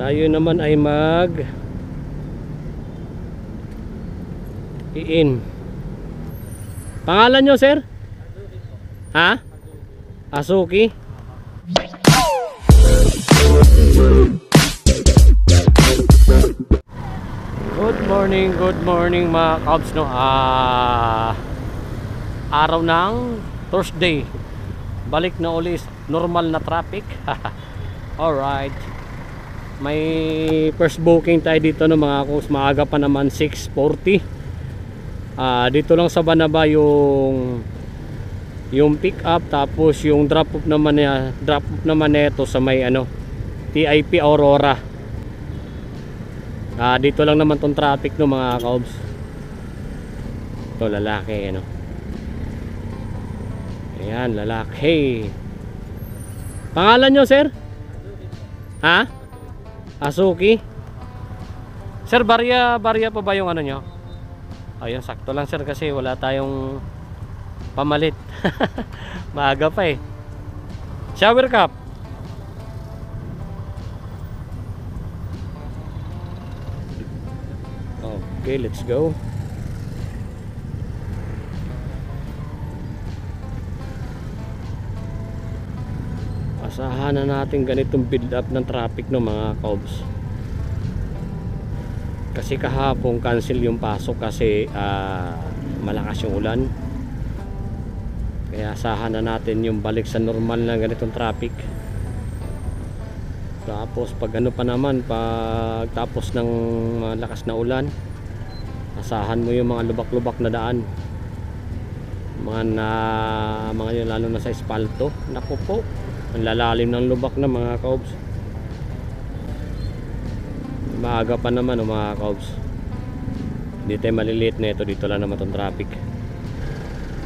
Tayo naman ay mag iin. Pangalan nyo, sir? Ha? Asuki? Good morning mga kabs, no? Araw ng Thursday. Balik na ulit normal na traffic. Alright. May first booking tayo dito, no mga kabs. Maaga pa naman, 6:40. Dito lang sa Banaba yung pick up, tapos yung drop off naman nito sa may TIP Aurora. Dito lang naman tong traffic, no mga kaobs. Ito lalaki, ayan, lalaki. Pangalan nyo, sir? Ha? Asuki? Sir, barya pa ba yung nyo? Ayun, sakto lang sir, kasi wala tayong pamalit. Maaga pa eh. Shower cap. Okay, let's go. Asahan na natin ganitong build up ng traffic, no mga kaobs. Kasi kahapon cancel yung pasok kasi malakas yung ulan. Kaya asahan na natin yung balik sa normal na ganitong traffic. Tapos pag pa naman, pag tapos ng malakas na ulan, asahan mo yung mga lubak-lubak na daan, mga yun, lalo na sa espalto. Naku po, ang lalalim ng lubak na mga kaobs. Maaga pa naman mga kaobs. Hindi tayo maliliit na ito. Dito lang naman itong traffic.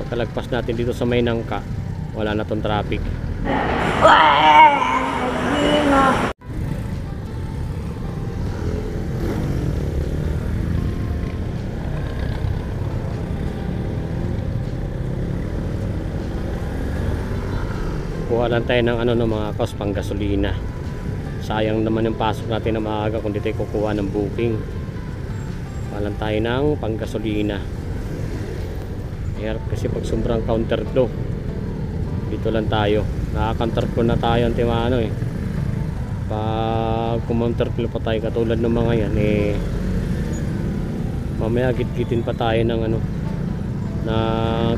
Pagkalagpas natin dito sa may Nangka, wala na itong traffic. Kuha lang tayo ng mga kaos pang gasolina. Sayang naman yung pasok natin na maaga kung di tayo kukuha ng booking. Kuha lang tayo ng pang gasolina. Kasi pag sobrang counter flow, dito lang tayo. Naka-counter flow na tayo pag counter flow pa tayo katulad ng mga yan mamaya git-gitin pa tayo ng na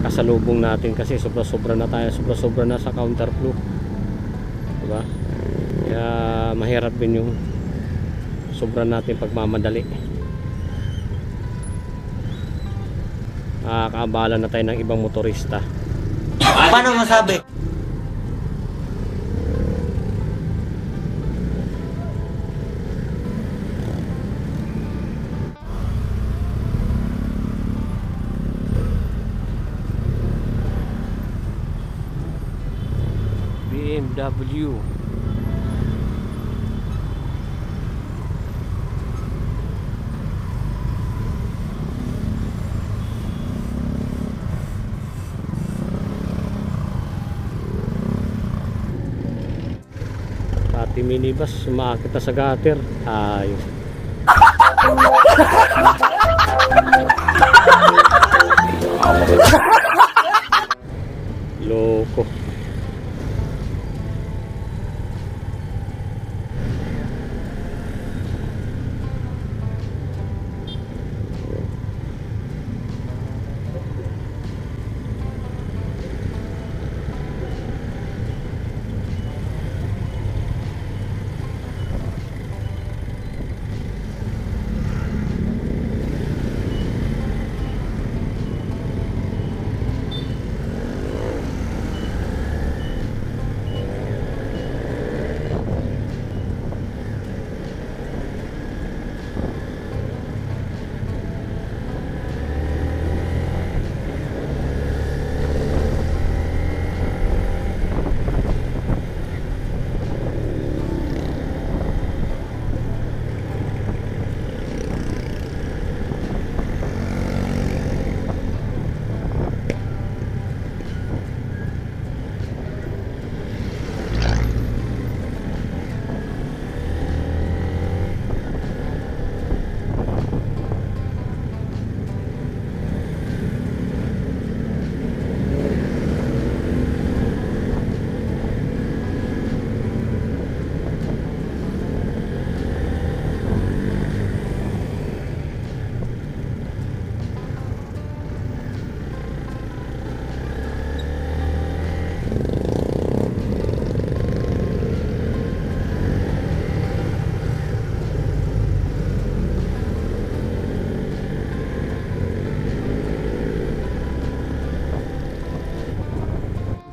kasalubong natin, kasi sobra-sobra na sa counter flow, diba? Kaya mahirap din yung sobra natin pagmamadali. Kaabala na tayo ng ibang motorista. Paano masabi? BMW. Pati minibus sumakit na sa gutter. Ayos. Loko.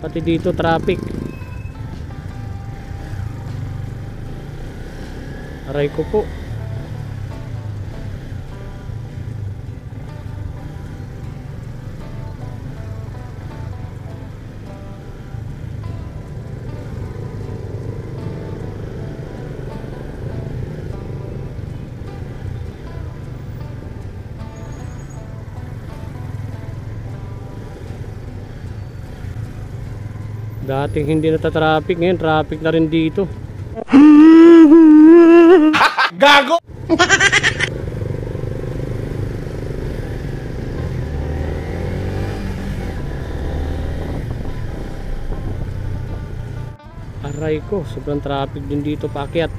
Pati dito traffic. Aray ko po. Dating hindi nata-traffic, ngayon traffic na rin dito. Gago! Aray ko, sobrang traffic din dito paakyat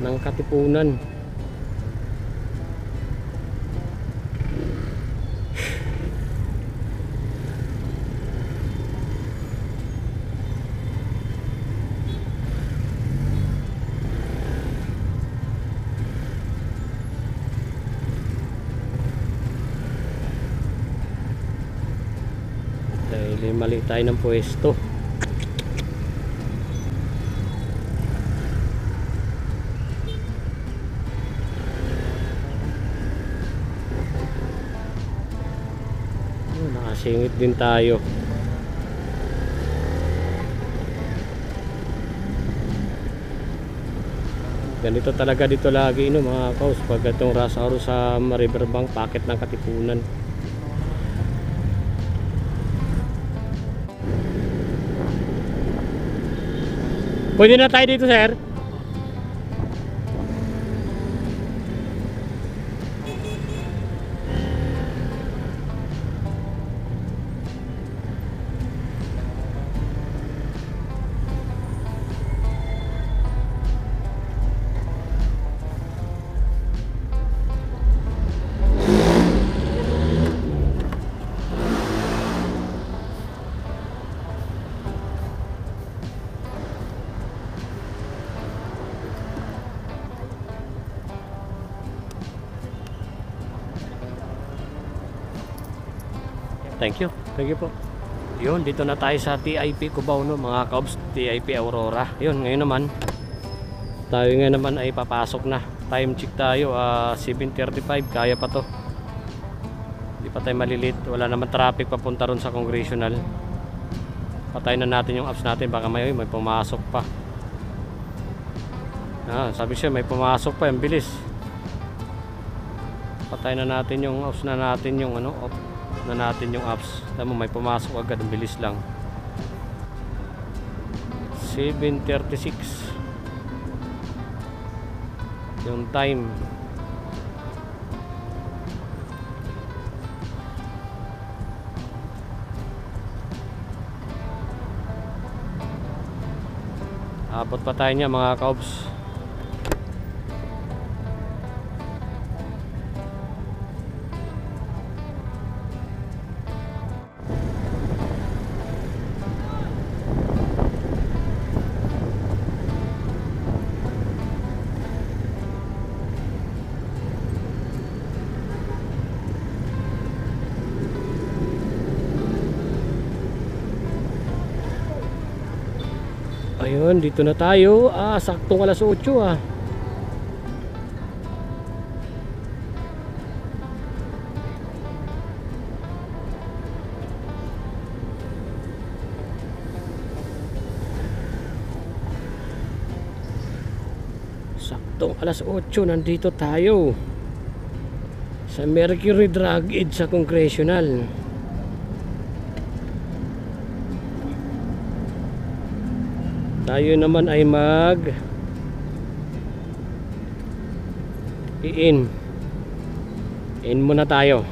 ng Katipunan. Dahil mali tayo ng pwesto. Nakasingit din tayo. Ganito talaga dito lagi mga kaos pag itong rush hour sa Riverbank, packet ng Katipunan. Pwede na tayo dito, sir. Thank you po. Yun, dito na tayo sa TIP Cubao, no, mga kaobs, TIP Aurora. Yun, ngayon naman tayo ay papasok na. Time check tayo, 7:35, kaya pa to. Hindi pa tayo malilit, wala naman traffic papunta ron sa Congressional. Patayin na natin yung apps natin, baka may pumasok pa. Sabi siya may pumasok pa, ang bilis. Patayin na natin yung apps na natin, yung off na natin yung apps. Tama, may pumasok agad, ang bilis lang. 7:36 yung time. Abot pa tayo niya mga kaobs. Ayun, dito na tayo. Saktong alas 8 . Saktong alas 8, nandito tayo sa Mercury Drug Edge sa Congressional. Tayo naman ay in muna tayo.